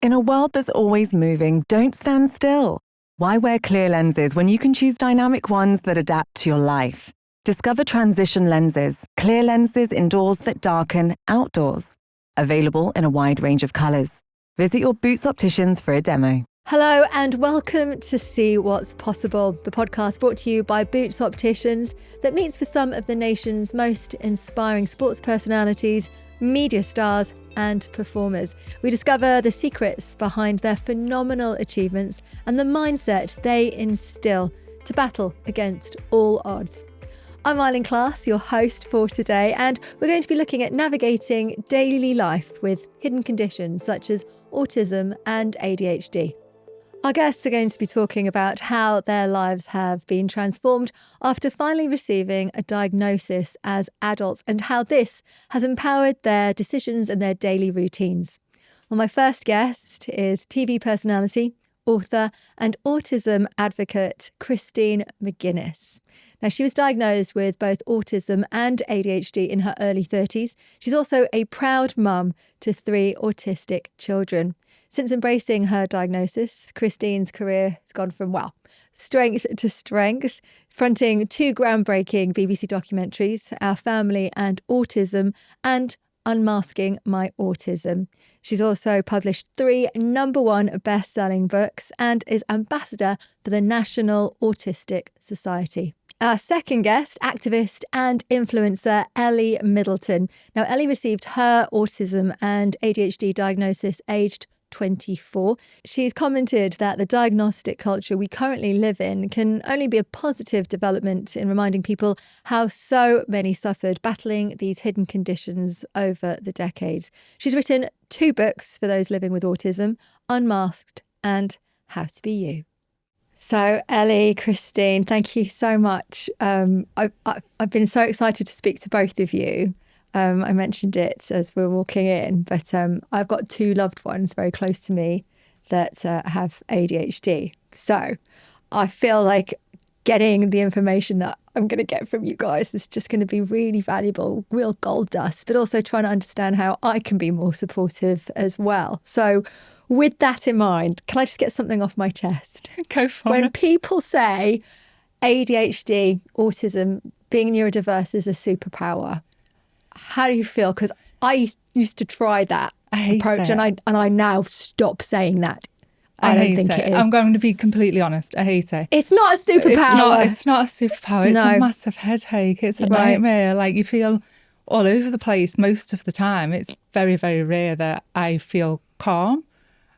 In a world that's always moving, don't stand still. Why wear clear lenses when you can choose dynamic ones that adapt to your life? Discover Transition Lenses, clear lenses indoors that darken outdoors. Available in a wide range of colours. Visit your Boots opticians for a demo. Hello and welcome to See What's Possible, the podcast brought to you by Boots Opticians that meets with some of the nation's most inspiring sports personalities, media stars and performers. We discover the secrets behind their phenomenal achievements and the mindset they instill to battle against all odds. I'm Myleene Klass, your host for today, and we're going to be looking at navigating daily life with hidden conditions such as autism and ADHD. Our guests are going to be talking about how their lives have been transformed after finally receiving a diagnosis as adults and how this has empowered their decisions and their daily routines. Well, my first guest is TV personality, author and autism advocate Christine McGuinness. Now, she was diagnosed with both autism and ADHD in her early 30s. She's also a proud mum to 3 autistic children. Since embracing her diagnosis, Christine's career has gone from, strength to strength, fronting 2 groundbreaking BBC documentaries, Our Family and Autism, and Unmasking My Autism. She's also published 3 #1 best-selling books and is ambassador for the National Autistic Society. Our second guest, activist and influencer Ellie Middleton. Now, Ellie received her autism and ADHD diagnosis aged 24. She's commented that the diagnostic culture we currently live in can only be a positive development in reminding people how so many suffered battling these hidden conditions over the decades. She's written 2 books for those living with autism, Unmasked and How to Be You. So Ellie, Christine, thank you so much. I've been so excited to speak to both of you. I mentioned it as we were walking in, but I've got 2 loved ones very close to me that have ADHD. So I feel like getting the information that I'm going to get from you guys is just going to be really valuable, real gold dust, but also trying to understand how I can be more supportive as well. So with that in mind, can I just get something off my chest? Go for it. When people say ADHD, autism, being neurodiverse is a superpower, how do you feel? Because I used to try that approach and I now stop saying that. I don't think it is. I'm going to be completely honest. I hate it. It's not a superpower. It's not a superpower. It's a massive headache. It's a nightmare. Like, you feel all over the place most of the time. It's very, very rare that I feel calm,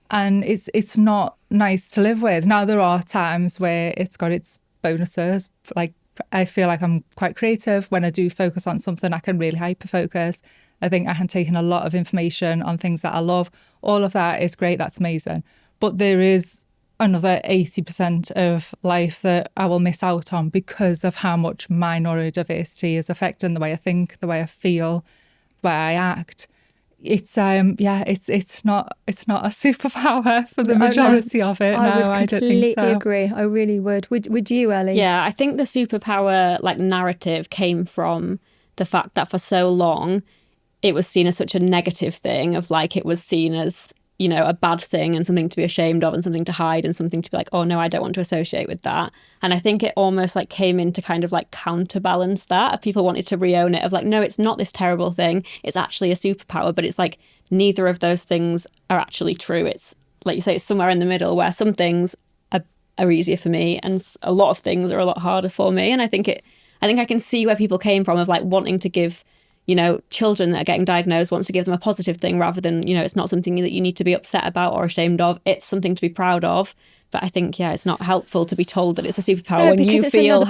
and it's not nice to live with. Now, there are times where it's got its bonuses. Like, I feel like I'm quite creative. When I do focus on something, I can really hyper-focus. I think I can take in a lot of information on things that I love. All of that is great. That's amazing. But there is another 80% of life that I will miss out on because of how much my neurodiversity is affecting the way I think, the way I feel, the way I act. It's not a superpower for the majority of it. I would I don't think so. completely agree. I really would. Would you, Ellie? Yeah, I think the superpower narrative came from the fact that for so long it was seen as such a negative thing, of it was seen as, a bad thing and something to be ashamed of and something to hide and something to be like, oh no, I don't want to associate with that. And I think it almost came in to kind of counterbalance that. If people wanted to re-own it of no, it's not this terrible thing. It's actually a superpower, but it's neither of those things are actually true. It's like you say, it's somewhere in the middle where some things are easier for me and a lot of things are a lot harder for me. And I think I can see where people came from of wanting to give children that are getting diagnosed, wants to give them a positive thing rather than, it's not something that you need to be upset about or ashamed of. It's something to be proud of. But I think, it's not helpful to be told that it's a superpower when you feel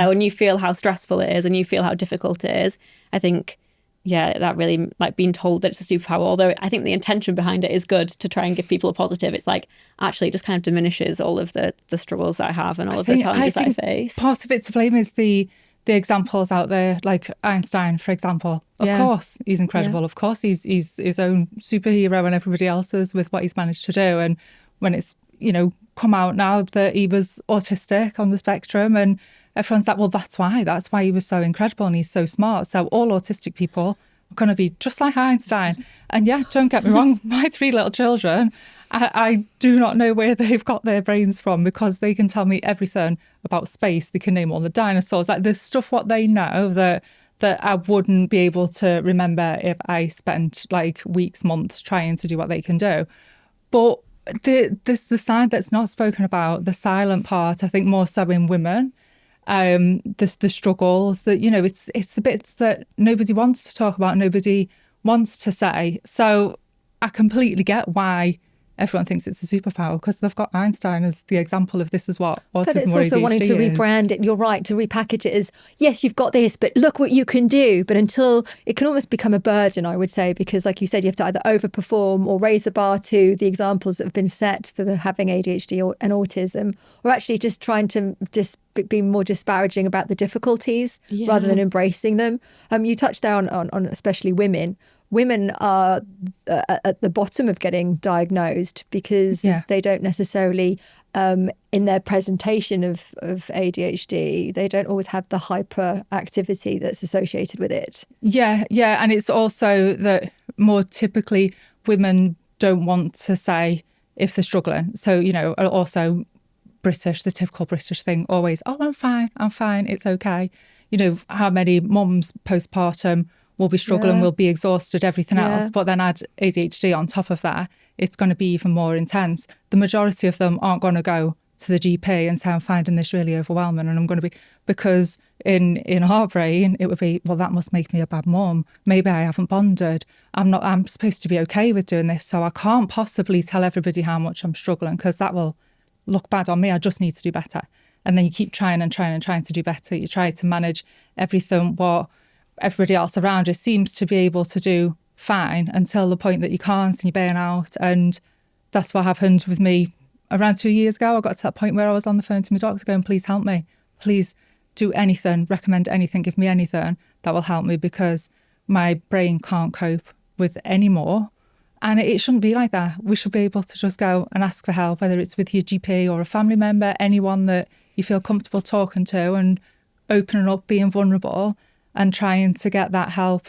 when you feel how stressful it is and you feel how difficult it is. I think, that really being told that it's a superpower, although I think the intention behind it is good to try and give people a positive. It's actually it just kind of diminishes all of the struggles that I have and all of the challenges that I face. Part of it to blame is the examples out there, like Einstein, for example. Of course, he's incredible. Of course, he's his own superhero and everybody else's with what he's managed to do. And when it's, come out now that he was autistic on the spectrum, and everyone's like, well, that's why he was so incredible and he's so smart. So all autistic people are going to be just like Einstein. And don't get me wrong, my 3 little children I do not know where they've got their brains from, because they can tell me everything about space. They can name all the dinosaurs. Like, there's stuff what they know that I wouldn't be able to remember if I spent like weeks, months trying to do what they can do. But there's the side that's not spoken about, the silent part, I think more so in women. The struggles that, you know, it's the bits that nobody wants to talk about, nobody wants to say. So I completely get why everyone thinks it's a superpower, because they've got Einstein as the example of this is what autism or ADHD is. But it's also wanting to rebrand it. You're right, to repackage it as, yes, you've got this, but look what you can do. But until it can almost become a burden, I would say, because like you said, you have to either overperform or raise the bar to the examples that have been set for having ADHD and autism, or actually just trying to just be more disparaging about the difficulties rather than embracing them. You touched there on especially women. Women are at the bottom of getting diagnosed because they don't necessarily, in their presentation of ADHD, they don't always have the hyperactivity that's associated with it. Yeah. And it's also that more typically women don't want to say if they're struggling. So, you know, also British, the typical British thing, always, oh, I'm fine, it's okay. You know, how many mums postpartum will be struggling, will be exhausted, everything else. But then add ADHD on top of that, it's going to be even more intense. The majority of them aren't going to go to the GP and say, I'm finding this really overwhelming and I'm going to be, because in our brain, it would be, well, that must make me a bad mum. Maybe I haven't bonded. I'm supposed to be okay with doing this. So I can't possibly tell everybody how much I'm struggling, because that will look bad on me. I just need to do better. And then you keep trying to do better. You try to manage everything what everybody else around you seems to be able to do fine, until the point that you can't and you burn out. And that's what happened with me around 2 years ago. I got to that point where I was on the phone to my doctor going, please help me. Please do anything, recommend anything, give me anything that will help me, because my brain can't cope with any more. And it shouldn't be like that. We should be able to just go and ask for help, whether it's with your GP or a family member, anyone that you feel comfortable talking to, and opening up, being vulnerable, and trying to get that help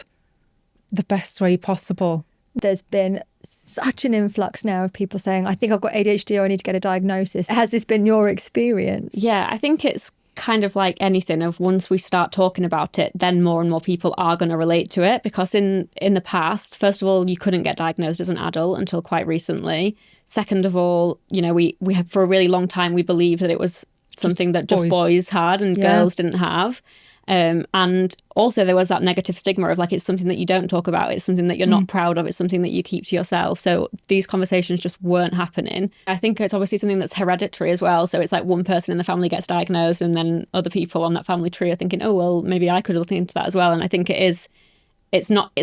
the best way possible. There's been such an influx now of people saying, I think I've got ADHD or I need to get a diagnosis. Has this been your experience? Yeah, I think it's kind of like anything of, once we start talking about it, then more and more people are going to relate to it. Because in the past, first of all, you couldn't get diagnosed as an adult until quite recently. Second of all, you know, we have, for a really long time, we believed that it was something that just boys had and girls didn't have. And also there was that negative stigma of like, it's something that you don't talk about. It's something that you're not proud of. It's something that you keep to yourself. So these conversations just weren't happening. I think it's obviously something that's hereditary as well. So it's like one person in the family gets diagnosed and then other people on that family tree are thinking, oh, well, maybe I could look into that as well. And I think it's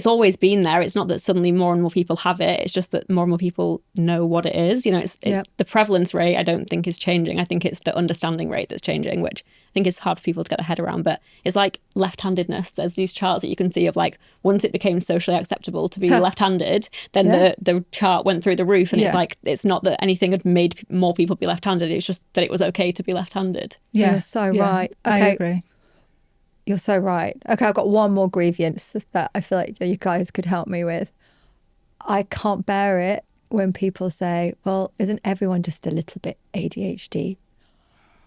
always been there. It's not that suddenly more and more people have it. It's just that more and more people know what it is. You know, it's the prevalence rate, I don't think, is changing. I think it's the understanding rate that's changing, which I think is hard for people to get their head around. But it's like left-handedness. There's these charts that you can see of like, once it became socially acceptable to be left-handed, then the chart went through the roof. And it's like, it's not that anything had made more people be left-handed. It's just that it was okay to be left-handed. Yeah, you're so right. Okay. I agree. You're so right. Okay, I've got one more grievance that I feel like you guys could help me with. I can't bear it when people say, well, isn't everyone just a little bit ADHD?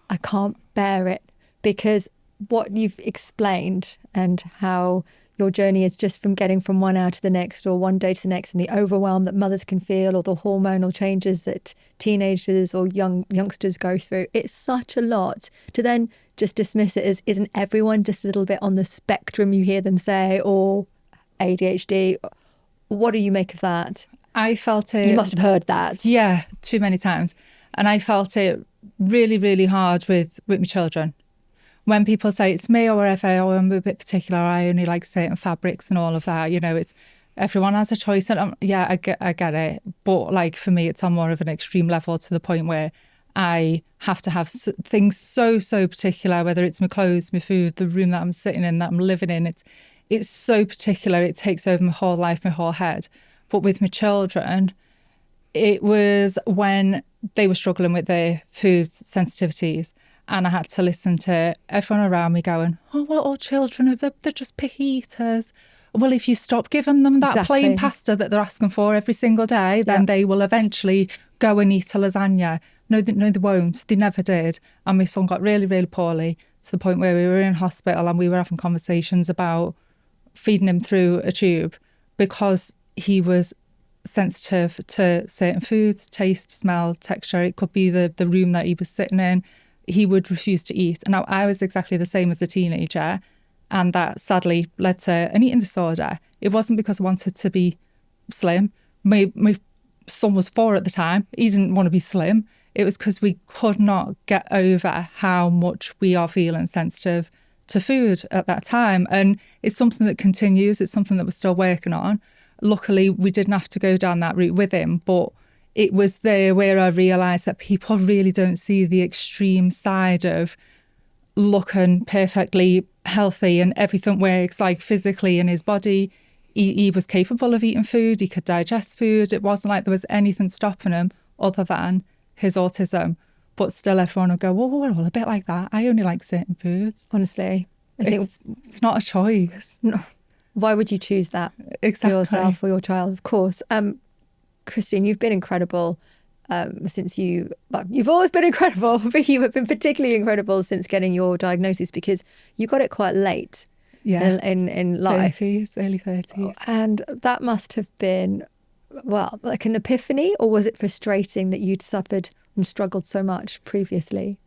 I can't bear it, because what you've explained and how your journey is just from getting from one hour to the next or one day to the next, and the overwhelm that mothers can feel, or the hormonal changes that teenagers or youngsters go through. It's such a lot to then just dismiss it as, isn't everyone just a little bit on the spectrum, you hear them say, or ADHD. What do you make of that? I felt it. You must have heard that. Yeah, too many times. And I felt it really, really hard with my children. When people say it's me or whatever, oh, I'm a bit particular, I only like certain fabrics and all of that, you know, it's everyone has a choice. And I get it. But like for me, it's on more of an extreme level, to the point where I have to have things so particular, whether it's my clothes, my food, the room that I'm sitting in, that I'm living in. It's so particular. It takes over my whole life, my whole head. But with my children, it was when they were struggling with their food sensitivities. And I had to listen to everyone around me going, oh, well, all children, they're just picky eaters. Well, if you stop giving them that plain pasta that they're asking for every single day, then they will eventually go and eat a lasagna. No, they won't. They never did. And my son got really, really poorly to the point where we were in hospital and we were having conversations about feeding him through a tube because he was sensitive to certain foods, taste, smell, texture. It could be the room that he was sitting in. He would refuse to eat. And now I was exactly the same as a teenager. And that sadly led to an eating disorder. It wasn't because I wanted to be slim. My son was 4 at the time. He didn't want to be slim. It was because we could not get over how much we are feeling sensitive to food at that time. And it's something that continues. It's something that we're still working on. Luckily, we didn't have to go down that route with him, but it was there where I realised that people really don't see the extreme side of looking perfectly healthy and everything works like physically in his body. He was capable of eating food. He could digest food. It wasn't like there was anything stopping him other than his autism. But still everyone will go, well, we're all a bit like that. I only like certain foods. Honestly, I think it's not a choice. No. Why would you choose that exactly. for yourself or your child? Of course. Christine, you've been incredible since you've always been incredible, but you have been particularly incredible since getting your diagnosis because you got it quite late in life. 30s, early 30s. And that must have been, well, like an epiphany, or was it frustrating that you'd suffered and struggled so much previously?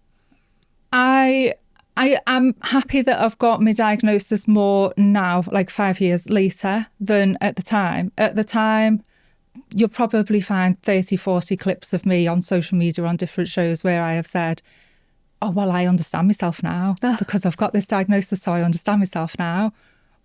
I am happy that I've got my diagnosis more now, like 5 years later, than at the time. At the time, you'll probably find 30, 40 clips of me on social media on different shows where I have said, oh, well, I understand myself now because I've got this diagnosis, so I understand myself now.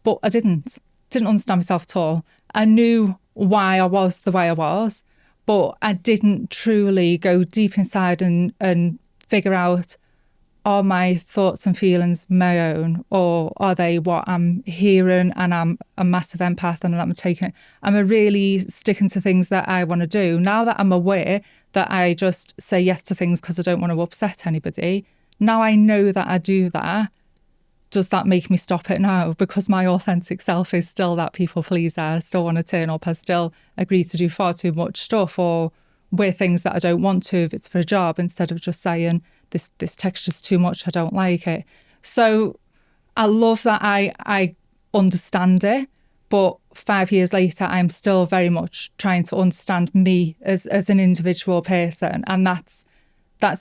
But I didn't understand myself at all. I knew why I was the way I was, but I didn't truly go deep inside and figure out, are my thoughts and feelings my own, or are they what I'm hearing and I'm a massive empath and I'm taking, am I really sticking to things that I want to do? Now that I'm aware that I just say yes to things because I don't want to upset anybody, now I know that I do that, does that make me stop it now? Because my authentic self is still that people pleaser. I still want to turn up. I still agree to do far too much stuff or wear things that I don't want to if it's for a job, instead of just saying, this texture's too much, I don't like it. So I love that I understand it, but 5 years later, I'm still very much trying to understand me as an individual person. And that's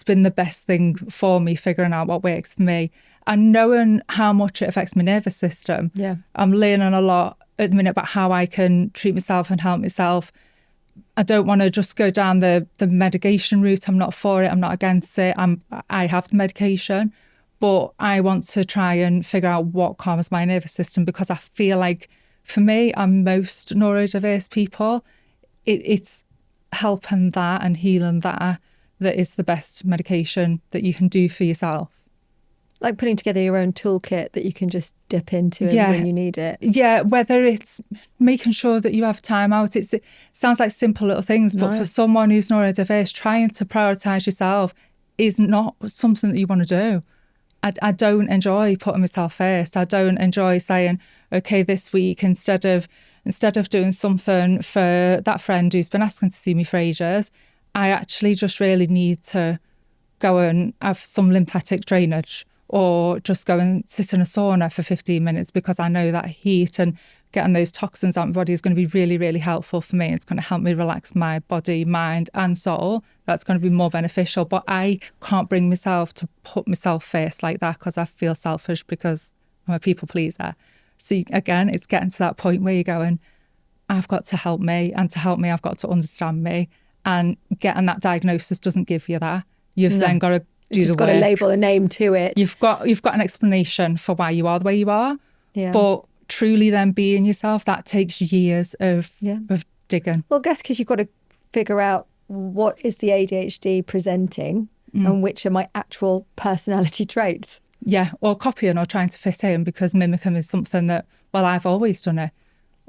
been the best thing for me, figuring out what works for me and knowing how much it affects my nervous system. Yeah, I'm learning a lot at the minute about how I can treat myself and help myself. I don't want to just go down the medication route. I'm not for it. I'm not against it. I have the medication, but I want to try and figure out what calms my nervous system, because I feel like for me and most neurodiverse people, it's helping that and healing that is the best medication that you can do for yourself. Like putting together your own toolkit that you can just dip into when you need it. Yeah, whether it's making sure that you have time out. It sounds like simple little things, but for someone who's neurodiverse, trying to prioritise yourself is not something that you want to do. I don't enjoy putting myself first. I don't enjoy saying, okay, this week, instead of doing something for that friend who's been asking to see me for ages, I actually just really need to go and have some lymphatic drainage, or just go and sit in a sauna for 15 minutes because I know that heat and getting those toxins out of my body is going to be really, really helpful for me. It's going to help me relax my body, mind and soul. That's going to be more beneficial. But I can't bring myself to put myself first like that because I feel selfish because I'm a people pleaser. So again, it's getting to that point where you're going, I've got to help me, and to help me, I've got to understand me. And getting that diagnosis doesn't give you that. You've then got to do the work. Got to label a name to it. You've got an explanation for why you are the way you are. Yeah. But truly then being yourself, that takes years of digging. Well, I guess because you've got to figure out what is the ADHD presenting and which are my actual personality traits. Yeah, or copying or trying to fit in, because mimicking is something that, well, I've always done it.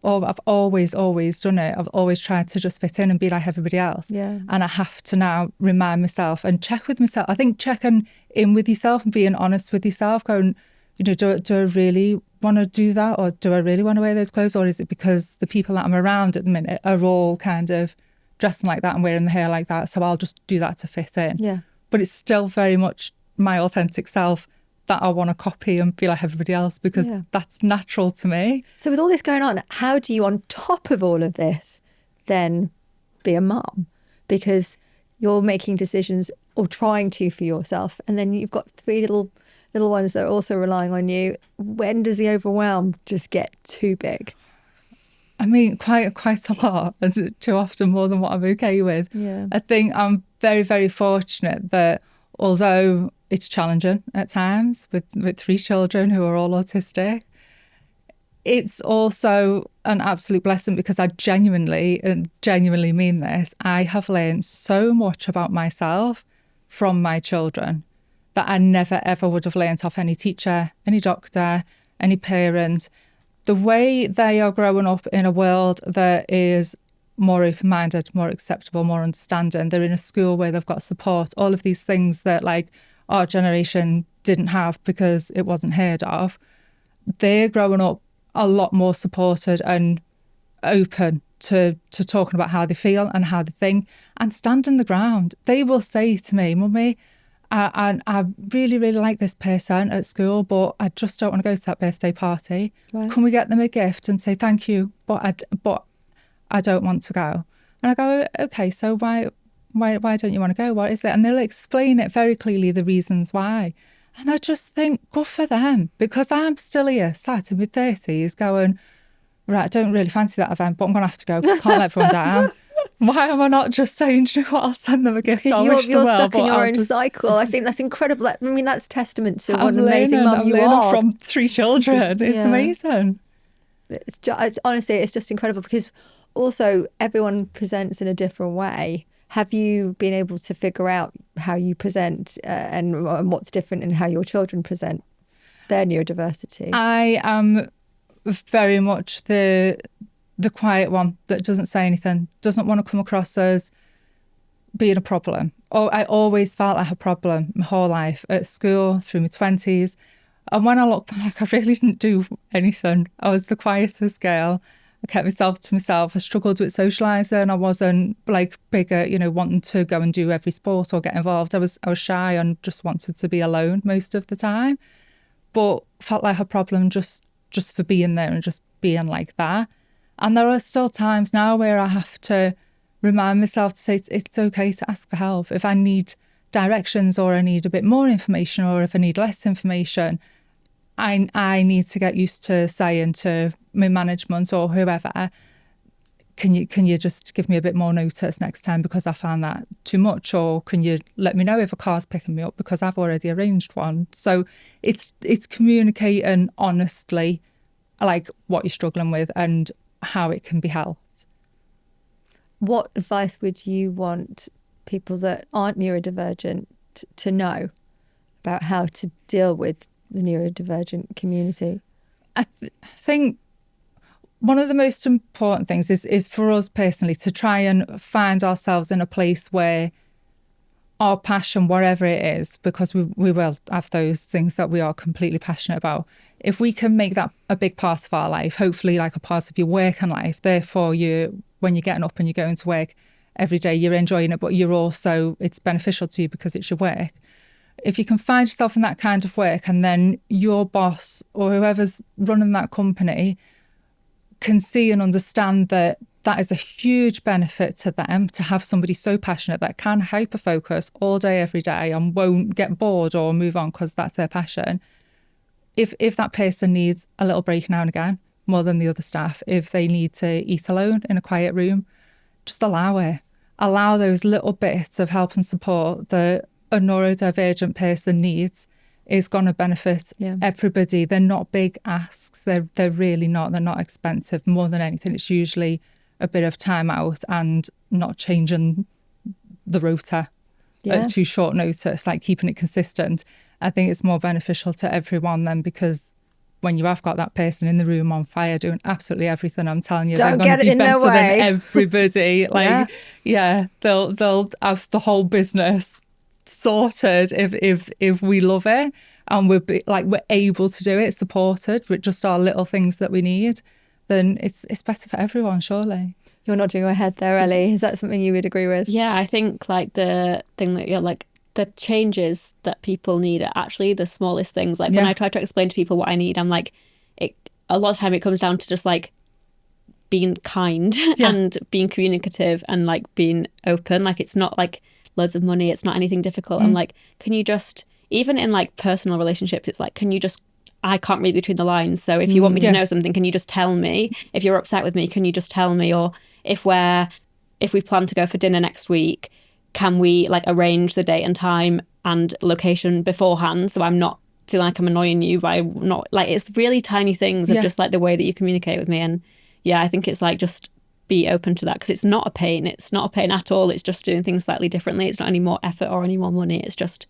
Or I've always done it. I've always tried to just fit in and be like everybody else. Yeah. And I have to now remind myself and check with myself. I think checking in with yourself and being honest with yourself, going, do I really want to do that? Or do I really want to wear those clothes? Or is it because the people that I'm around at the minute are all kind of dressing like that and wearing the hair like that, so I'll just do that to fit in. Yeah. But it's still very much my authentic self that I want to copy and be like everybody else, because that's natural to me. So with all this going on, how do you, on top of all of this, then be a mum? Because you're making decisions or trying to for yourself, and then you've got 3 little ones that are also relying on you. When does the overwhelm just get too big? I mean, quite a lot, and too often more than what I'm okay with. Yeah. I think I'm very, very fortunate that although it's challenging at times with 3 children who are all autistic, it's also an absolute blessing, because I genuinely mean this. I have learned so much about myself from my children that I never, ever would have learned off any teacher, any doctor, any parent. The way they are growing up in a world that is more open-minded, more acceptable, more understanding. They're in a school where they've got support, all of these things that like our generation didn't have because it wasn't heard of. They're growing up a lot more supported and open to talking about how they feel and how they think, and standing the ground. They will say to me, "Mummy, I really, really like this person at school, but I just don't want to go to that birthday party. Right. Can we get them a gift and say thank you, but I don't want to go?" And I go, "Okay, so why don't you want to go? What is it?" And they'll explain it very clearly, the reasons why. And I just think, good for them, because I'm still here, sat in my 30s going, right, I don't really fancy that event, but I'm going to have to go because I can't let everyone down. Why am I not just saying, do you know what, I'll send them a gift? Because you're stuck in your own cycle. I think that's incredible. I mean, that's testament to what an amazing mum you are. From 3 children. It's amazing. Honestly, it's just incredible, because also everyone presents in a different way. Have you been able to figure out how you present and what's different in how your children present their neurodiversity? I am very much the quiet one that doesn't say anything, doesn't want to come across as being a problem. I always felt like a problem my whole life, at school, through my 20s. And when I look back, I really didn't do anything. I was the quietest girl. I kept myself to myself. I struggled with socialising. I wasn't like bigger, wanting to go and do every sport or get involved. I was shy and just wanted to be alone most of the time, but felt like a problem just for being there and just being like that. And there are still times now where I have to remind myself to say it's okay to ask for help. If I need directions, or I need a bit more information, or if I need less information, I need to get used to saying to my management or whoever, can you just give me a bit more notice next time because I found that too much, or can you let me know if a car's picking me up because I've already arranged one. So it's communicating honestly, like what you're struggling with and how it can be helped. What advice would you want people that aren't neurodivergent to know about how to deal with the neurodivergent community? I think one of the most important things is for us personally to try and find ourselves in a place where our passion, whatever it is, because we will have those things that we are completely passionate about. If we can make that a big part of our life, hopefully like a part of your working life, therefore when you're getting up and you're going to work every day, you're enjoying it, but it's beneficial to you because it's your work. If you can find yourself in that kind of work, and then your boss or whoever's running that company can see and understand that is a huge benefit to them, to have somebody so passionate that can hyper-focus all day, every day, and won't get bored or move on because that's their passion. If that person needs a little break now and again, more than the other staff, if they need to eat alone in a quiet room, just allow it. Allow those little bits of help and support that a neurodivergent person needs is going to benefit everybody. They're not big asks. They're really not. They're not expensive. More than anything, it's usually a bit of time out and not changing the rota at too short notice, like keeping it consistent. I think it's more beneficial to everyone then, because when you have got that person in the room on fire doing absolutely everything, I'm telling you, they're going to be better than everybody. Like, they'll have the whole business sorted if we love it and we're able to do it, supported with just our little things that we need, then it's better for everyone, surely. You're nodding your head there, Ellie. Is that something you would agree with? Yeah, I think like the thing that you're like, the changes that people need are actually the smallest things. Like when I try to explain to people what I need, I'm like, a lot of time it comes down to just like being kind and being communicative and like being open. Like it's not like loads of money, it's not anything difficult. I'm like, can you just, even in like personal relationships, it's like, can you just, I can't read between the lines, so if you want me to know something, can you just tell me? If you're upset with me, can you just tell me? Or if we plan to go for dinner next week, can we like arrange the date and time and location beforehand, so I'm not feeling like I'm annoying you by not, like, it's really tiny things of just like the way that you communicate with me. And I think it's like, just be open to that, because it's not a pain. It's not a pain at all. It's just doing things slightly differently. It's not any more effort or any more money. It's just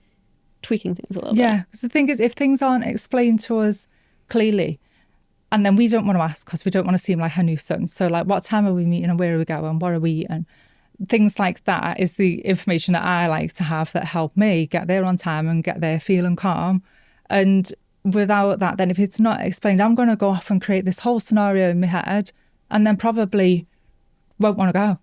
tweaking things a little bit. Yeah, because the thing is, if things aren't explained to us clearly, and then we don't want to ask because we don't want to seem like a nuisance. So like, what time are we meeting and where are we going? What are we eating? Things like that is the information that I like to have that help me get there on time and get there feeling calm. And without that, then if it's not explained, I'm going to go off and create this whole scenario in my head and then probably won't want to go.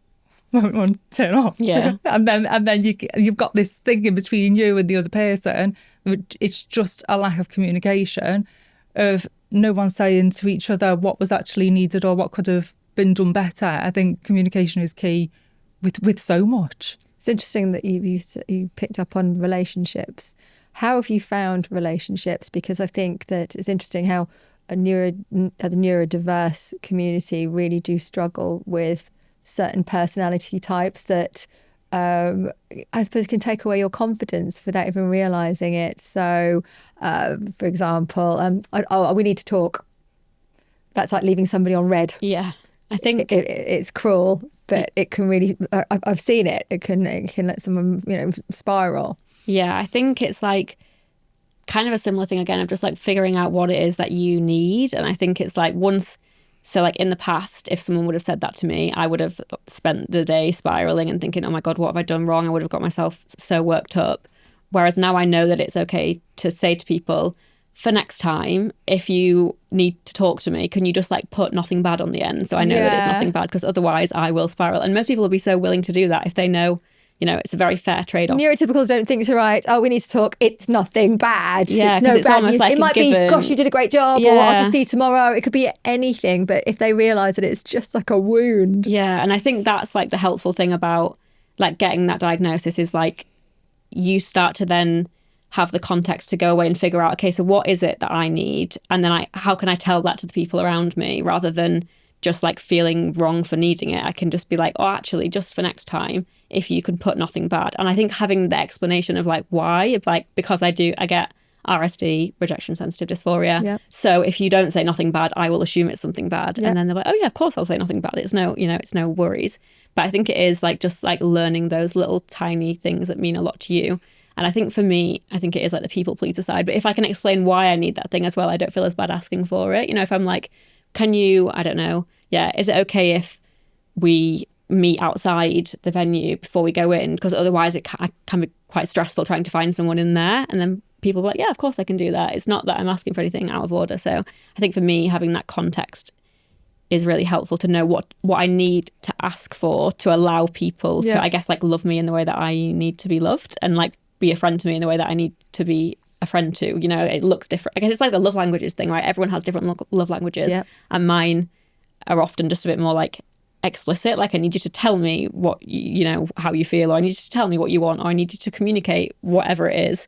Won't want to turn up. Yeah. and then you've got this thing in between you and the other person. It's just a lack of communication, of no one saying to each other what was actually needed or what could have been done better. I think communication is key with so much. It's interesting that you picked up on relationships. How have you found relationships? Because I think that it's interesting how the neurodiverse community really do struggle with certain personality types that I suppose can take away your confidence without even realising it. So, for example, we need to talk. That's like leaving somebody on red. Yeah, I think it's cruel, but it can really. I've seen it. It can let someone spiral. Yeah, I think it's like kind of a similar thing again of just like figuring out what it is that you need. And I think it's like so like in the past, if someone would have said that to me, I would have spent the day spiraling and thinking, oh my God, what have I done wrong? I would have got myself so worked up. Whereas now I know that it's okay to say to people, for next time, if you need to talk to me, can you just like put nothing bad on the end? So I know that it's nothing bad, because otherwise I will spiral. And most people will be so willing to do that if they know, it's a very fair trade-off. Neurotypicals don't think to write, oh, we need to talk, it's nothing bad. Yeah, because it's almost like it might be, gosh, you did a great job, or I'll just see you tomorrow. It could be anything, but if they realise that it's just like a wound. Yeah, and I think that's like the helpful thing about like getting that diagnosis is like you start to then have the context to go away and figure out, okay, so what is it that I need? And then how can I tell that to the people around me, rather than just like feeling wrong for needing it. I can just be like, oh, actually, just for next time, if you can put nothing bad. And I think having the explanation of like why, of like, because I get RSD, rejection sensitive dysphoria. Yep. So if you don't say nothing bad, I will assume it's something bad. Yep. And then they're like, oh yeah, of course I'll say nothing bad. It's no worries. But I think it is like just like learning those little tiny things that mean a lot to you. And I think for me, I think it is like the people pleaser side. But if I can explain why I need that thing as well, I don't feel as bad asking for it. If I'm like, can you, I don't know, is it okay if we meet outside the venue before we go in? Because otherwise it can be quite stressful trying to find someone in there. And then people are like, yeah, of course I can do that. It's not that I'm asking for anything out of order. So I think for me, having that context is really helpful to know what I need to ask for to allow people to, I guess, like love me in the way that I need to be loved, and like be a friend to me in the way that I need to be a friend to. It looks different. I guess it's like the love languages thing, right? Everyone has different love languages. Yep. And mine are often just a bit more like explicit. Like, I need you to tell me what, how you feel, or I need you to tell me what you want, or I need you to communicate whatever it is.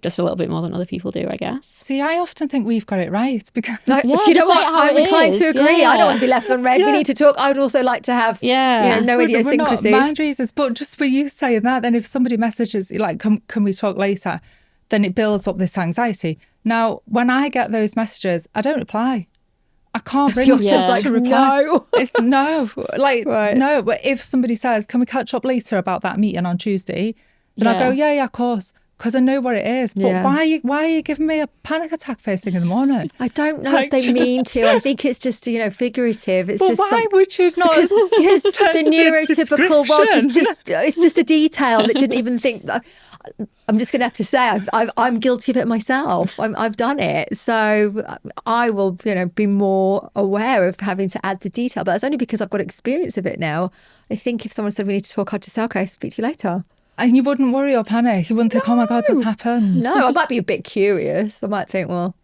Just a little bit more than other people do, I guess. See, I often think we've got it right, because you know what? I'm inclined to agree. I don't want to be left on red. We need to talk. I would also like to have no idiosyncrasies. We're not mind readers, but just for you saying that, then if somebody messages like, can we talk later, then it builds up this anxiety. Now, when I get those messages, I don't reply. I can't bring myself to reply. No. It's no. Like, no. But if somebody says, can we catch up later about that meeting on Tuesday? Then I'll go, yeah, of course. because I know what it is. But why are you giving me a panic attack first thing in the morning? I don't know if they mean to. I think it's just, figurative. It's just why would you not? Because the neurotypical world it's just a detail that didn't even think that. I'm just going to have to say I'm guilty of it myself. I've done it. So I will, be more aware of having to add the detail. But that's only because I've got experience of it now. I think if someone said we need to talk, I'd just say, okay, speak to you later. And you wouldn't worry or panic. You wouldn't think, oh my God, what's happened? No, I might be a bit curious. I might think, well,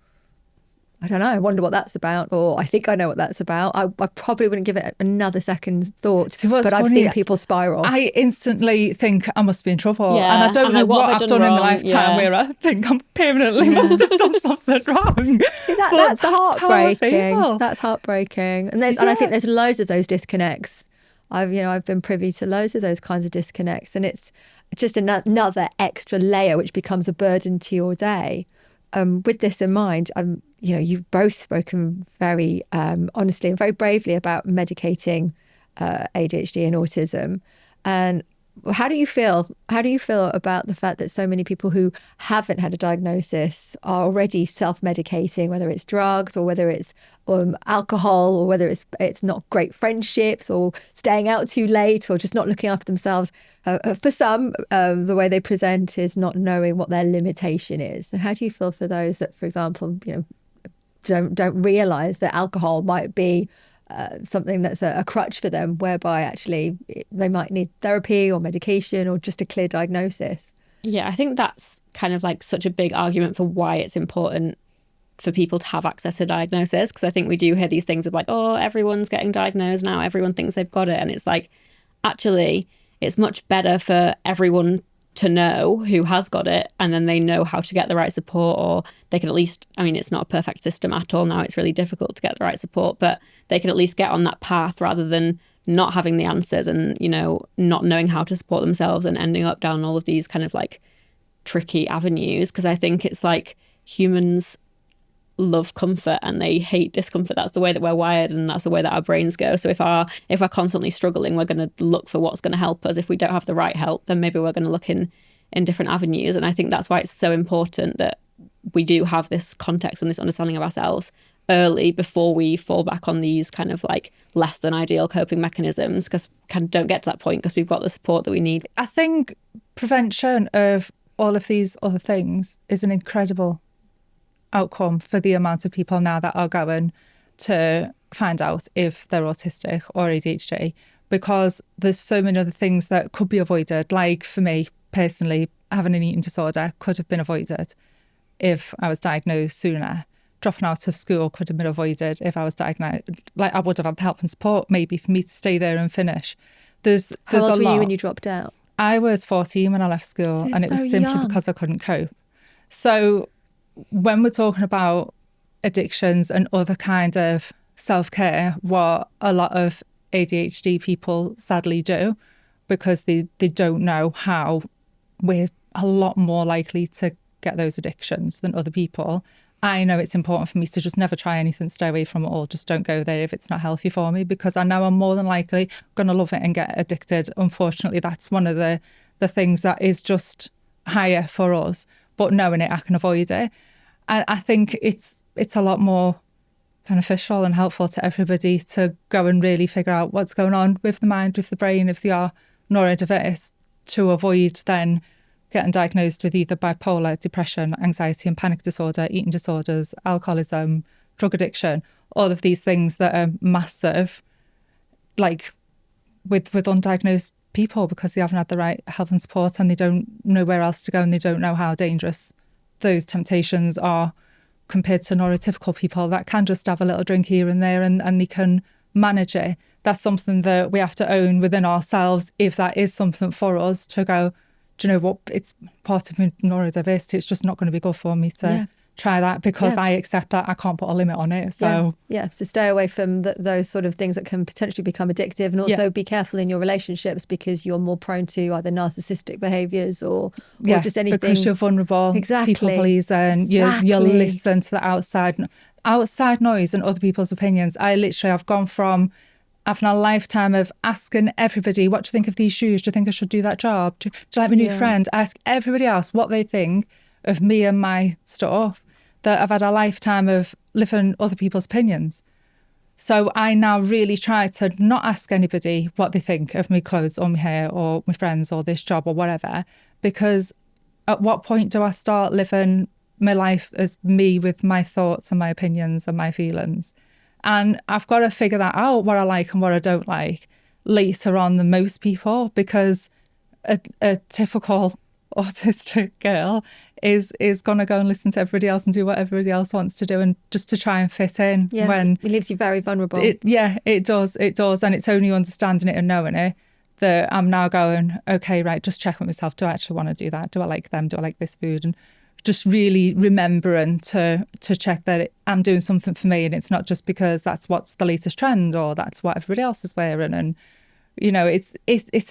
I don't know. I wonder what that's about. Or I think I know what that's about. I probably wouldn't give it another second's thought. But I've seen people spiral. I instantly think I must be in trouble. Yeah. And I don't know what I've done in my lifetime where I think I'm permanently must have done something wrong. See, that's heartbreaking. That's heartbreaking. And I think there's loads of those disconnects. I've been privy to loads of those kinds of disconnects. And it's just another extra layer which becomes a burden to your day. With this in mind, you've both spoken very honestly and very bravely about medicating ADHD and autism. And how do you feel? How do you feel about the fact that so many people who haven't had a diagnosis are already self-medicating, whether it's drugs or whether it's alcohol or whether it's not great friendships or staying out too late or just not looking after themselves? For some, the way they present is not knowing what their limitation is. And how do you feel for those that, for example, don't realise that alcohol might be something that's a crutch for them, whereby actually they might need therapy or medication or just a clear diagnosis? Yeah, I think that's kind of like such a big argument for why it's important for people to have access to diagnosis, because I think we do hear these things of like, oh, everyone's getting diagnosed now, everyone thinks they've got it, and it's like, actually, it's much better for everyone to know who has got it, and then they know how to get the right support, or they can at least, it's not a perfect system at all now, it's really difficult to get the right support, but they can at least get on that path rather than not having the answers and, not knowing how to support themselves and ending up down all of these kind of like tricky avenues. Because I think it's like humans love comfort and they hate discomfort. That's the way that we're wired, and that's the way that our brains go. So if we're constantly struggling, we're going to look for what's going to help us. If we don't have the right help, then maybe we're going to look in different avenues. And I think that's why it's so important that we do have this context and this understanding of ourselves early before we fall back on these kind of like less than ideal coping mechanisms, because kind of don't get to that point because we've got the support that we need. I think prevention of all of these other things is an incredible outcome for the amount of people now that are going to find out if they're autistic or ADHD, because there's so many other things that could be avoided. Like for me personally, having an eating disorder could have been avoided if I was diagnosed sooner. Dropping out of school could have been avoided if I was diagnosed. Like I would have had help and support maybe for me to stay there and finish. How old were you when you dropped out? I was 14 when I left school, and it was simply because I couldn't cope. So when we're talking about addictions and other kind of self-care, what a lot of ADHD people sadly do, because they don't know how, we're a lot more likely to get those addictions than other people. I know it's important for me to just never try anything, stay away from it all, just don't go there if it's not healthy for me, because I know I'm more than likely going to love it and get addicted. Unfortunately, that's one of the things that is just higher for us, but knowing it, I can avoid it. I think it's a lot more beneficial and helpful to everybody to go and really figure out what's going on with the mind, with the brain, if they are neurodiverse, to avoid then getting diagnosed with either bipolar, depression, anxiety and panic disorder, eating disorders, alcoholism, drug addiction, all of these things that are massive, like with undiagnosed people, because they haven't had the right help and support and they don't know where else to go and they don't know how dangerous those temptations are compared to neurotypical people that can just have a little drink here and there and they can manage it. That's something that we have to own within ourselves, if that is something for us to go, do you know what, it's part of neurodiversity, it's just not going to be good for me to try that, because I accept that I can't put a limit on it. So so stay away from those sort of things that can potentially become addictive, and also be careful in your relationships, because you're more prone to either narcissistic behaviours or just anything. Because you're vulnerable, people pleaser, and you'll listen to the outside noise and other people's opinions. I've gone from having a lifetime of asking everybody, what do you think of these shoes? Do you think I should do that job? Do you like my new friend? Ask everybody else what they think of me and my stuff, that I've had a lifetime of living other people's opinions. So I now really try to not ask anybody what they think of my clothes or my hair or my friends or this job or whatever, because at what point do I start living my life as me with my thoughts and my opinions and my feelings? And I've got to figure that out, what I like and what I don't like, later on than most people, because a typical autistic girl is going to go and listen to everybody else and do what everybody else wants to do, and just to try and fit in. When it leaves you very vulnerable. It does. And it's only understanding it and knowing it that I'm now going, okay, right, just check with myself. Do I actually want to do that? Do I like them? Do I like this food? And just really remembering to check that I'm doing something for me, and it's not just because that's what's the latest trend or that's what everybody else is wearing. And it's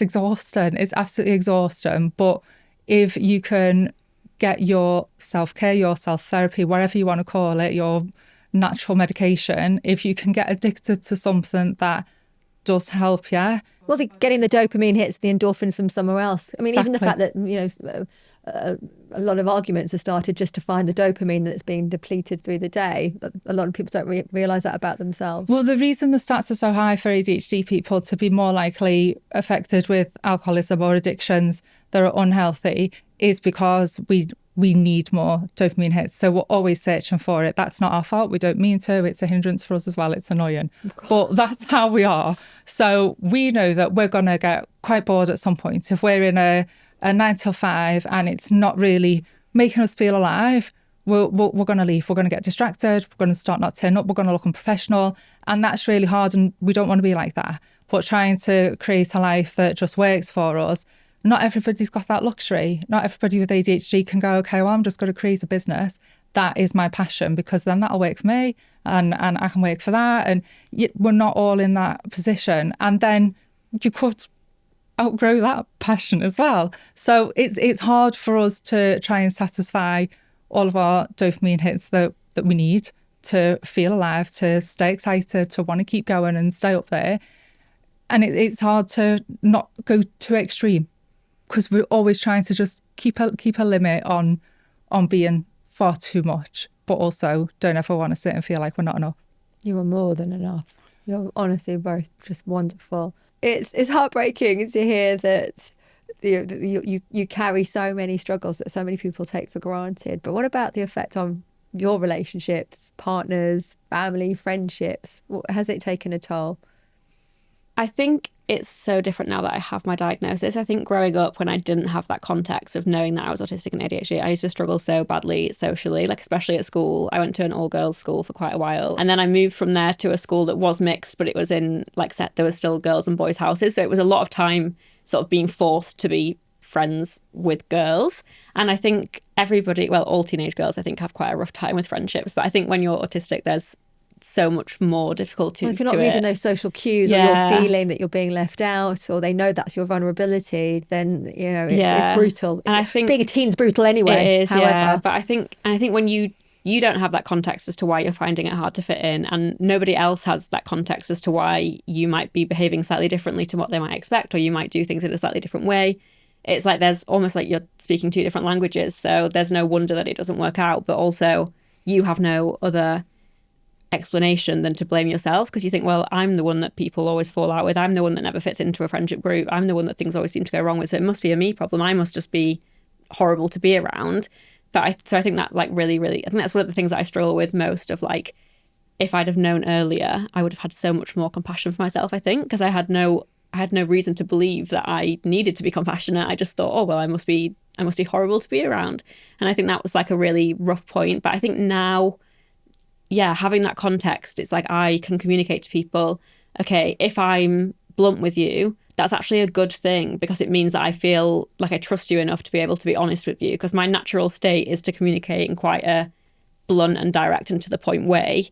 exhausting. It's absolutely exhausting. But if you can get your self-care, your self-therapy, whatever you want to call it, your natural medication, if you can get addicted to something that does help you. Well, getting the dopamine hits, the endorphins from somewhere else. I mean, Exactly. even the fact that, a lot of arguments have started just to find the dopamine that's being depleted through the day. A lot of people don't realise that about themselves. Well, the reason the stats are so high for ADHD people to be more likely affected with alcoholism or addictions that are unhealthy is because we need more dopamine hits. So we're always searching for it. That's not our fault. We don't mean to. It's a hindrance for us as well. It's annoying. But that's how we are. So we know that we're going to get quite bored at some point. If we're in a 9 till 5 and it's not really making us feel alive, we're going to leave. We're going to get distracted. We're going to start not turning up. We're going to look unprofessional. And that's really hard, and we don't want to be like that. But trying to create a life that just works for us, not everybody's got that luxury. Not everybody with ADHD can go, okay, well, I'm just going to create a business. That is my passion, because then that'll work for me and I can work for that. And we're not all in that position. And then you could outgrow that passion as well. So it's hard for us to try and satisfy all of our dopamine hits that we need to feel alive, to stay excited, to want to keep going and stay up there. And it's hard to not go too extreme, because we're always trying to just keep a limit on being far too much, but also don't ever want to sit and feel like we're not enough. You are more than enough. You're honestly both just wonderful. It's heartbreaking to hear that you carry so many struggles that so many people take for granted. But what about the effect on your relationships, partners, family, friendships? Has it taken a toll? I think it's so different now that I have my diagnosis. I think growing up, when I didn't have that context of knowing that I was autistic and ADHD, I used to struggle so badly socially, like especially at school. I went to an all-girls school for quite a while. And then I moved from there to a school that was mixed, but it was in there was still girls and boys' houses. So it was a lot of time sort of being forced to be friends with girls. And I think all teenage girls, I think, have quite a rough time with friendships. But I think when you're autistic, there's so much more difficulty. Well, if you're not reading those social cues, or you're feeling that you're being left out, or they know that's your vulnerability, then it's brutal. And I think being a teen's brutal anyway. It is, however. But I think when you don't have that context as to why you're finding it hard to fit in, and nobody else has that context as to why you might be behaving slightly differently to what they might expect, or you might do things in a slightly different way. It's like there's almost like you're speaking two different languages. So there's no wonder that it doesn't work out. But also you have no other explanation than to blame yourself, because you think, well, I'm the one that people always fall out with. I'm the one that never fits into a friendship group. I'm the one that things always seem to go wrong with. So it must be a me problem. I must just be horrible to be around. But I think that really, I think that's one of the things that I struggle with most, of like, if I'd have known earlier, I would have had so much more compassion for myself, I think, because I had no reason to believe that I needed to be compassionate. I just thought, oh, well, I must be horrible to be around. And I think that was like a really rough point. But I think now, having that context, it's like I can communicate to people, okay, if I'm blunt with you, that's actually a good thing, because it means that I feel like I trust you enough to be able to be honest with you, because my natural state is to communicate in quite a blunt and direct and to the point way.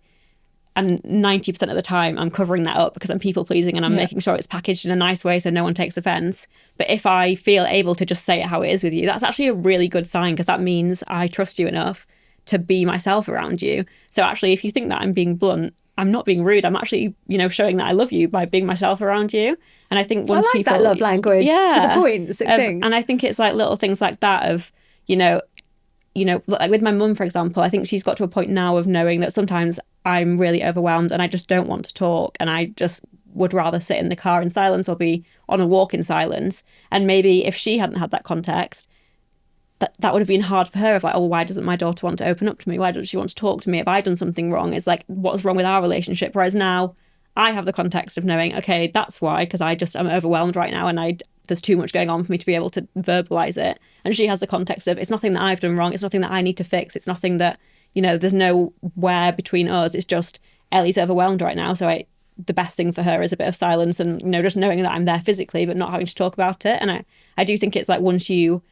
And 90% of the time I'm covering that up because I'm people pleasing and I'm making sure it's packaged in a nice way so no one takes offence. But if I feel able to just say it how it is with you, that's actually a really good sign, because that means I trust you enough to be myself around you. So actually, if you think that I'm being blunt, I'm not being rude. I'm actually, showing that I love you by being myself around you. And I think once people... that love language, to the point, succinct. And I think it's like little things like that of, like with my mum, for example, I think she's got to a point now of knowing that sometimes I'm really overwhelmed and I just don't want to talk, and I just would rather sit in the car in silence or be on a walk in silence. And maybe if she hadn't had that context, that would have been hard for her, of like, oh, why doesn't my daughter want to open up to me? Why doesn't she want to talk to me? Have I done something wrong? It's like, what's wrong with our relationship? Whereas now I have the context of knowing, okay, that's why, because I'm overwhelmed right now and there's too much going on for me to be able to verbalize it. And she has the context of, it's nothing that I've done wrong. It's nothing that I need to fix. It's nothing that, there's nowhere between us. It's just Ellie's overwhelmed right now. So the best thing for her is a bit of silence and, just knowing that I'm there physically, but not having to talk about it. And I do think it's like, once you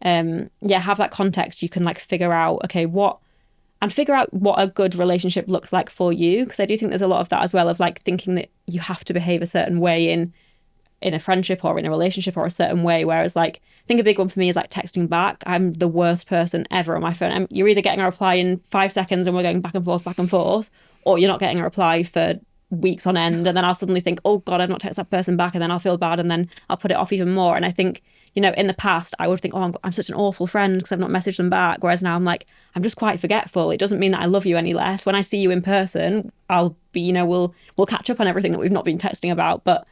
have that context, you can like figure out what a good relationship looks like for you. Because I do think there's a lot of that as well, of like thinking that you have to behave a certain way in a friendship or in a relationship or a certain way. Whereas like, I think a big one for me is like texting back. I'm the worst person ever on my phone. You're either getting a reply in 5 seconds and we're going back and forth, or you're not getting a reply for weeks on end. And then I'll suddenly think, oh God, I've not texted that person back. And then I'll feel bad and then I'll put it off even more. And I think, in the past, I would think, oh, I'm such an awful friend because I've not messaged them back. Whereas now I'm like, I'm just quite forgetful. It doesn't mean that I love you any less. When I see you in person, I'll be, we'll catch up on everything that we've not been texting about. But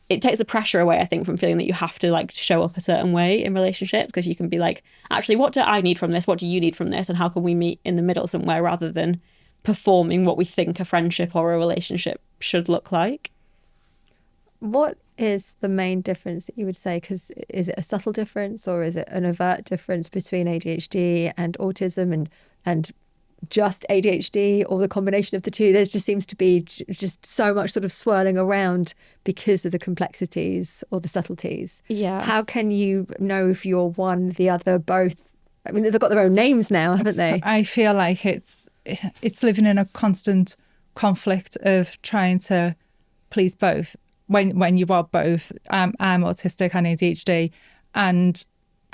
it takes the pressure away, I think, from feeling that you have to like show up a certain way in relationships, because you can be like, actually, what do I need from this? What do you need from this? And how can we meet in the middle somewhere, rather than performing what we think a friendship or a relationship should look like. What is the main difference that you would say? Because is it a subtle difference or is it an overt difference between ADHD and autism and just ADHD, or the combination of the two? There just seems to be just so much sort of swirling around because of the complexities or the subtleties. Yeah. How can you know if you're one, the other, both? I mean, they've got their own names now, haven't they? I feel like it's living in a constant conflict of trying to please both. When you are both, I'm autistic and ADHD, and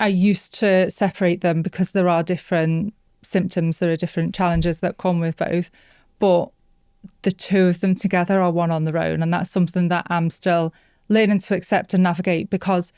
I used to separate them because there are different symptoms, there are different challenges that come with both, but the two of them together are one on their own, and that's something that I'm still learning to accept and navigate, because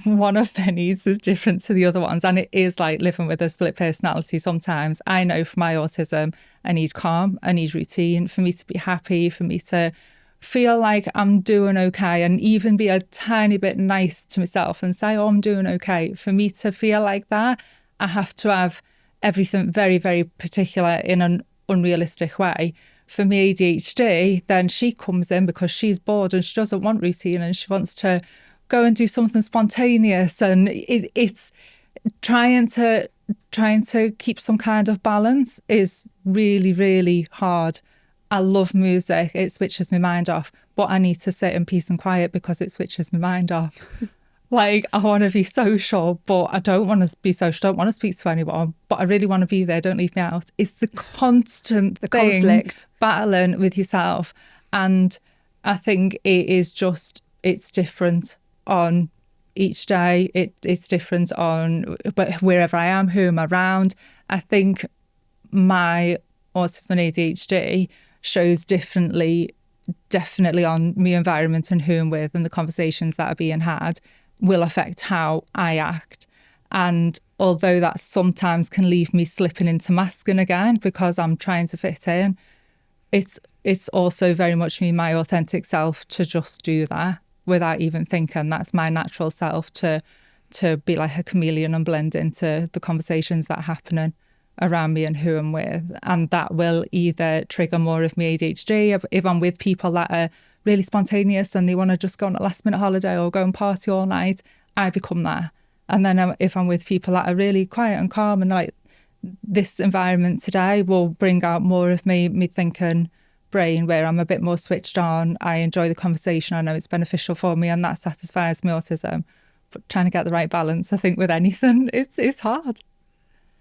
one of their needs is different to the other ones, and it is like living with a split personality sometimes. I know for my autism, I need calm, I need routine for me to be happy, for me to feel like I'm doing okay, and even be a tiny bit nice to myself and say, oh, I'm doing okay. For me to feel like that, I have to have everything very, very particular in an unrealistic way. For me, ADHD, then she comes in because she's bored and she doesn't want routine and she wants to go and do something spontaneous, and it's trying to keep some kind of balance is really, really hard. I love music, it switches my mind off, but I need to sit in peace and quiet because it switches my mind off. Like, I want to be social, but I don't want to be social, don't want to speak to anyone, but I really want to be there, don't leave me out. It's the constant conflict, battling with yourself. And I think it's different on each day. It's different on wherever I am, who I'm around. I think my autism and ADHD shows differently, definitely on my environment and who I'm with, and the conversations that are being had will affect how I act. And although that sometimes can leave me slipping into masking again because I'm trying to fit in, it's also very much me, my authentic self, to just do that without even thinking. That's my natural self, to be like a chameleon and blend into the conversations that are happening around me and who I'm with. And that will either trigger more of my ADHD if I'm with people that are really spontaneous and they want to just go on a last minute holiday or go and party all night, I become that. And then if I'm with people that are really quiet and calm, and like, this environment today will bring out more of me thinking brain, where I'm a bit more switched on. I enjoy the conversation, I know it's beneficial for me, and that satisfies my autism. But trying to get the right balance, I think, with anything, it's hard.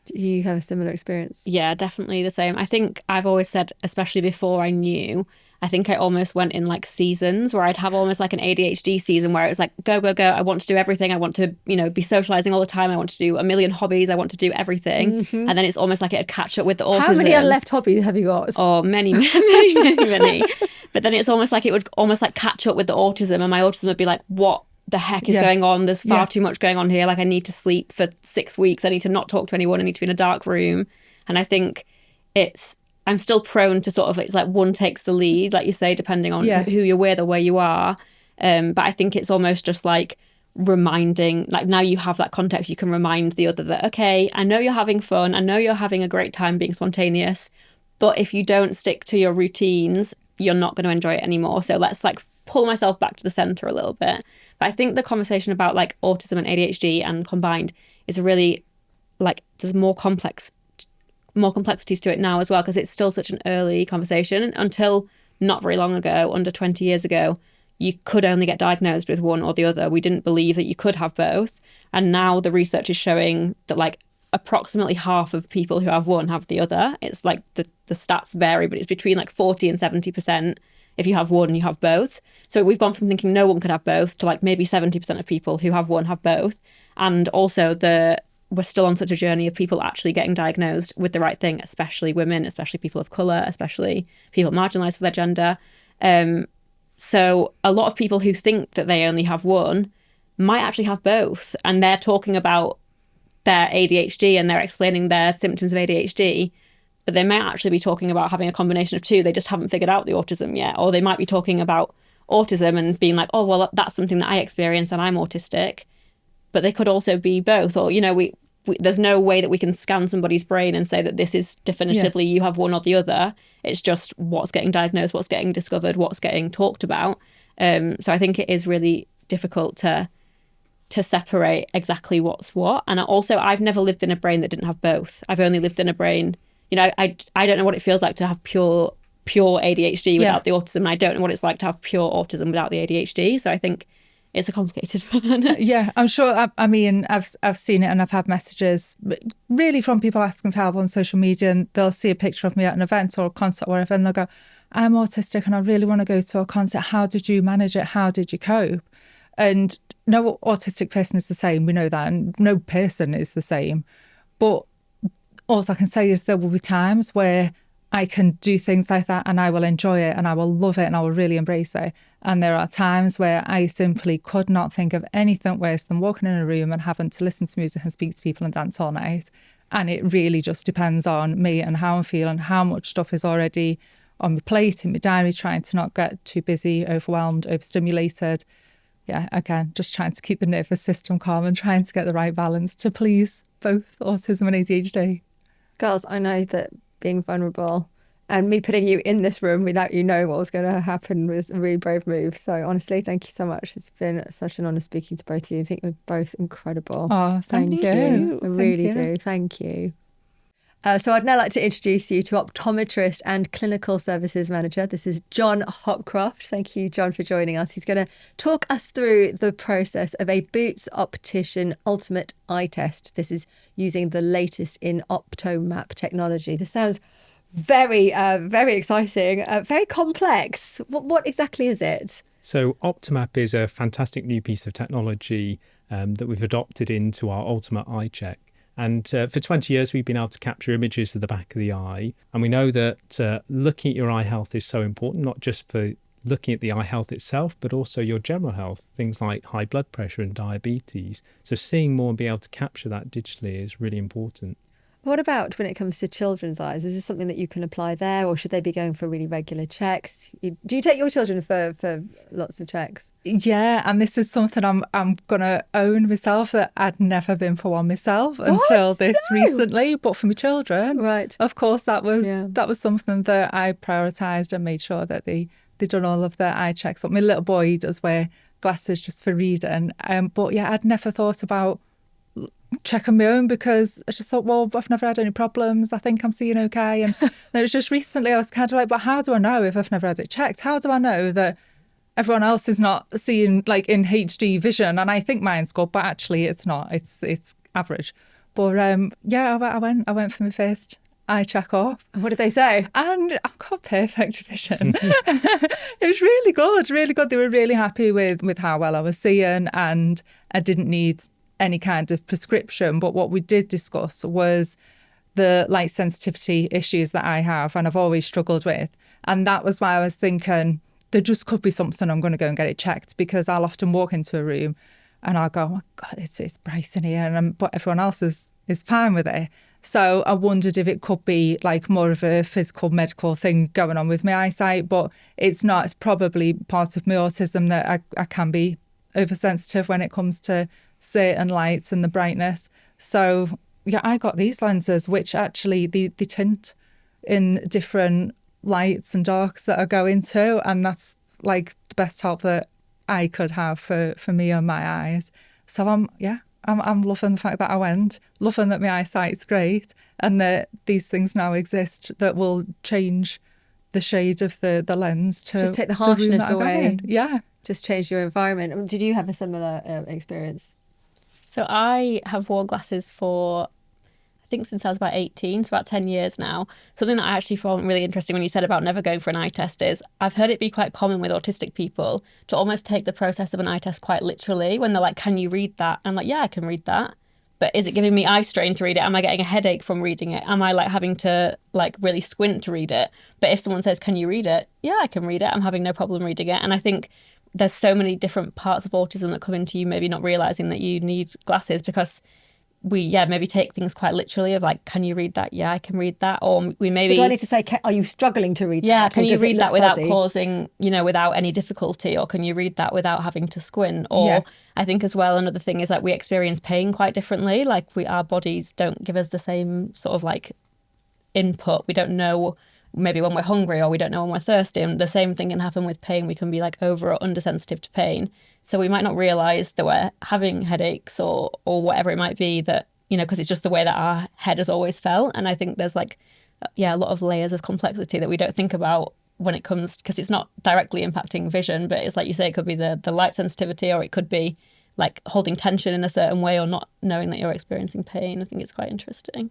Do you have a similar experience? Yeah, definitely the same. I think I've always said, especially before I knew, I think I almost went in like seasons where I'd have almost like an ADHD season where it was like, go, go, go. I want to do everything. I want to, be socializing all the time. I want to do a million hobbies. I want to do everything. And then it's almost like it'd catch up with the autism. How many unleft hobbies have you got? Oh, many, many, many, many. But then it's almost like it would almost like catch up with the autism, and my autism would be like, what the heck is going on? There's far too much going on here. Like, I need to sleep for 6 weeks. I need to not talk to anyone. I need to be in a dark room. And I think I'm still prone to sort of, it's like one takes the lead, like you say, depending on who you're with or where you are. But I think it's almost just like reminding, like now you have that context, you can remind the other that, okay, I know you're having fun. I know you're having a great time being spontaneous, but if you don't stick to your routines, you're not going to enjoy it anymore. So let's like pull myself back to the center a little bit. But I think the conversation about like autism and ADHD and combined is really like, there's more complexities to it now as well, because it's still such an early conversation. Until not very long ago, under 20 years ago, you could only get diagnosed with one or the other. We didn't believe that you could have both. And now the research is showing that like approximately half of people who have one have the other. It's like the stats vary, but it's between like 40 and 70%. If you have one, you have both. So we've gone from thinking no one could have both to like maybe 70% of people who have one have both. And also we're still on such a journey of people actually getting diagnosed with the right thing, especially women, especially people of colour, especially people marginalised for their gender. So a lot of people who think that they only have one might actually have both. And they're talking about their ADHD and they're explaining their symptoms of ADHD, but they might actually be talking about having a combination of two. They just haven't figured out the autism yet. Or they might be talking about autism and being like, oh, well, that's something that I experience and I'm autistic. But they could also be both. Or, we there's no way that we can scan somebody's brain and say that this is definitively you have one or the other. It's just what's getting diagnosed, what's getting discovered, what's getting talked about. So I think it is really difficult to separate exactly what's what. And also, I've never lived in a brain that didn't have both. I've only lived in a brain, I don't know what it feels like to have pure ADHD without the autism. And I don't know what it's like to have pure autism without the ADHD. So I think it's a complicated one. Yeah, I'm sure. I mean, I've seen it, and I've had messages really from people asking for help on social media, and they'll see a picture of me at an event or a concert or whatever, and they'll go, I'm autistic and I really want to go to a concert. How did you manage it? How did you cope? And no autistic person is the same. We know that. And no person is the same. But all I can say is there will be times where I can do things like that and I will enjoy it and I will love it and I will really embrace it. And there are times where I simply could not think of anything worse than walking in a room and having to listen to music and speak to people and dance all night. And it really just depends on me and how I'm feeling, how much stuff is already on my plate, in my diary, trying to not get too busy, overwhelmed, overstimulated. Yeah, again, just trying to keep the nervous system calm and trying to get the right balance to please both autism and ADHD. Girls, I know that being vulnerable and me putting you in this room without you knowing what was going to happen was a really brave move. So honestly, thank you so much. It's been such an honour speaking to both of you. I think you're both incredible. Oh, thank you. I really do. Thank you. So I'd now like to introduce you to optometrist and clinical services manager. This is John Hopcroft. Thank you, John, for joining us. He's going to talk us through the process of a Boots Optician Ultimate Eye Test. This is using the latest in OptoMap technology. This sounds very, very exciting, very complex. What exactly is it? So OptoMap is a fantastic new piece of technology that we've adopted into our Ultimate Eye Check. And for 20 years, we've been able to capture images of the back of the eye. And we know that looking at your eye health is so important, not just for looking at the eye health itself, but also your general health, things like high blood pressure and diabetes. So seeing more and being able to capture that digitally is really important. What about when it comes to children's eyes? Is this something that you can apply there, or should they be going for really regular checks? Do you take your children for lots of checks? Yeah, and this is something I'm going to own myself, that I'd never been for one myself until this recently. But for my children, right, of course, that was something that I prioritised and made sure that they done all of their eye checks. But my little boy, he does wear glasses just for reading. But yeah, I'd never thought about checking my own, because I just thought, well, I've never had any problems. I think I'm seeing okay. And then it was just recently I was kind of like, but how do I know if I've never had it checked? How do I know that everyone else is not seeing like in HD vision? And I think mine's good, but actually it's not. It's average. But yeah, I went for my first eye check off. And what did they say? And I've got perfect vision. It was really good, really good. They were really happy with how well I was seeing, and I didn't need any kind of prescription. But what we did discuss was the light sensitivity issues that I have and I've always struggled with. And that was why I was thinking there just could be something, I'm going to go and get it checked, because I'll often walk into a room and I'll go, oh my God, it's bright in here, but everyone else is fine with it. So I wondered if it could be like more of a physical medical thing going on with my eyesight, but it's not. It's probably part of my autism that I can be oversensitive when it comes to certain lights and the brightness. So yeah, I got these lenses, which actually they tint in different lights and darks that I go into, and that's like the best help that I could have for me and my eyes. So I'm loving the fact that I went, loving that my eyesight's great, and that these things now exist that will change the shade of the lens to just take the harshness away. Yeah, just change your environment. Did you have a similar experience? So I have worn glasses for, I think, since I was about 18, so about 10 years now. Something that I actually found really interesting when you said about never going for an eye test is I've heard it be quite common with autistic people to almost take the process of an eye test quite literally when they're like, can you read that? I'm like, yeah, I can read that. But is it giving me eye strain to read it? Am I getting a headache from reading it? Am I like having to like really squint to read it? But if someone says, can you read it? Yeah, I can read it. I'm having no problem reading it. And I think there's so many different parts of autism that come into you maybe not realising that you need glasses, because we maybe take things quite literally of like, can you read that? Yeah, I can read that. Or we maybe... So do I need to say, are you struggling to read that? Yeah, can you read that without causing, without any difficulty? Or can you read that without having to squint? Or I think as well, another thing is like we experience pain quite differently. Like our bodies don't give us the same sort of like input. We don't know maybe when we're hungry, or we don't know when we're thirsty. And the same thing can happen with pain. We can be like over or undersensitive to pain. So we might not realise that we're having headaches or whatever it might be, that, because it's just the way that our head has always felt. And I think there's like, a lot of layers of complexity that we don't think about when it comes, because it's not directly impacting vision, but it's like you say, it could be the light sensitivity, or it could be like holding tension in a certain way, or not knowing that you're experiencing pain. I think it's quite interesting.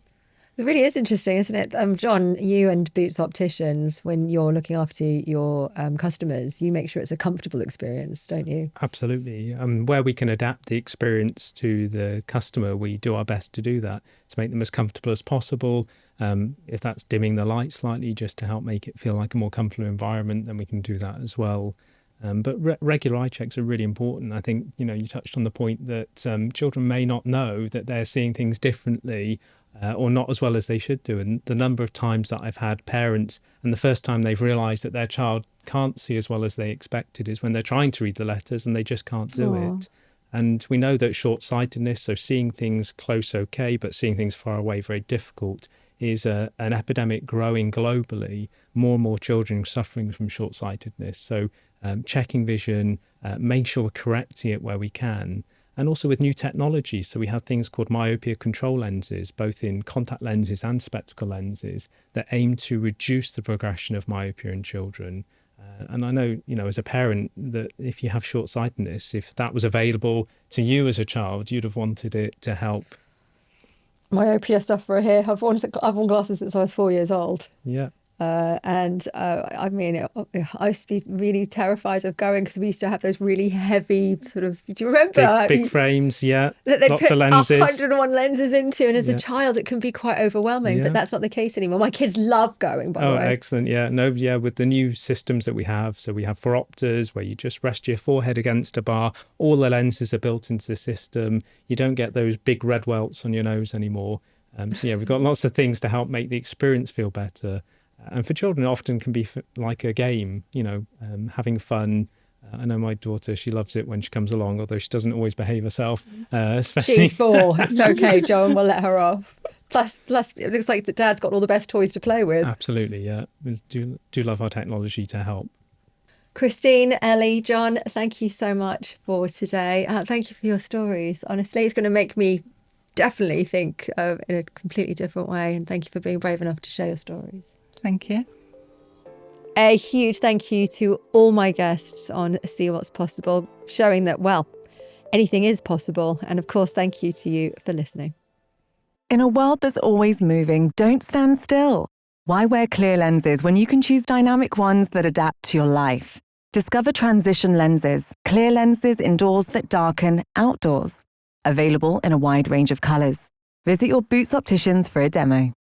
It really is interesting, isn't it? John, you and Boots Opticians, when you're looking after your customers, you make sure it's a comfortable experience, don't you? Absolutely. Where we can adapt the experience to the customer, we do our best to do that, to make them as comfortable as possible. If that's dimming the light slightly just to help make it feel like a more comfortable environment, then we can do that as well. But regular eye checks are really important. I think, you touched on the point that children may not know that they're seeing things differently, or not as well as they should do. And the number of times that I've had parents, and the first time they've realised that their child can't see as well as they expected, is when they're trying to read the letters and they just can't do it. And we know that short-sightedness, so seeing things close okay, but seeing things far away very difficult, is an epidemic growing globally. More and more children suffering from short-sightedness. So checking vision, making sure we're correcting it where we can. And also with new technology. So we have things called myopia control lenses, both in contact lenses and spectacle lenses, that aim to reduce the progression of myopia in children. And I know, as a parent, that if you have short-sightedness, if that was available to you as a child, you'd have wanted it to help. Myopia sufferer here. I've worn glasses since I was 4 years old. Yeah. I used to be really terrified of going, because we used to have those really heavy sort of, do you remember? Big frames, yeah. That they lots put of lenses. 101 lenses into, and as a child it can be quite overwhelming, but that's not the case anymore. My kids love going, by the way. Oh, excellent, yeah. No, yeah, with the new systems that we have, so we have phoropters where you just rest your forehead against a bar. All the lenses are built into the system. You don't get those big red welts on your nose anymore. So yeah, we've got lots of things to help make the experience feel better. And for children, it often can be like a game, having fun. I know my daughter, she loves it when she comes along, although she doesn't always behave herself. She's 4. It's okay, Joan, we'll let her off. Plus, it looks like the dad's got all the best toys to play with. Absolutely, yeah. We do love our technology to help. Christine, Ellie, John, thank you so much for today. Thank you for your stories. Honestly, it's going to make me definitely think in a completely different way. And thank you for being brave enough to share your stories. Thank you. A huge thank you to all my guests on See What's Possible, showing that, anything is possible. And of course, thank you to you for listening. In a world that's always moving, don't stand still. Why wear clear lenses when you can choose dynamic ones that adapt to your life? Discover transition lenses, clear lenses indoors that darken outdoors. Available in a wide range of colours. Visit your Boots opticians for a demo.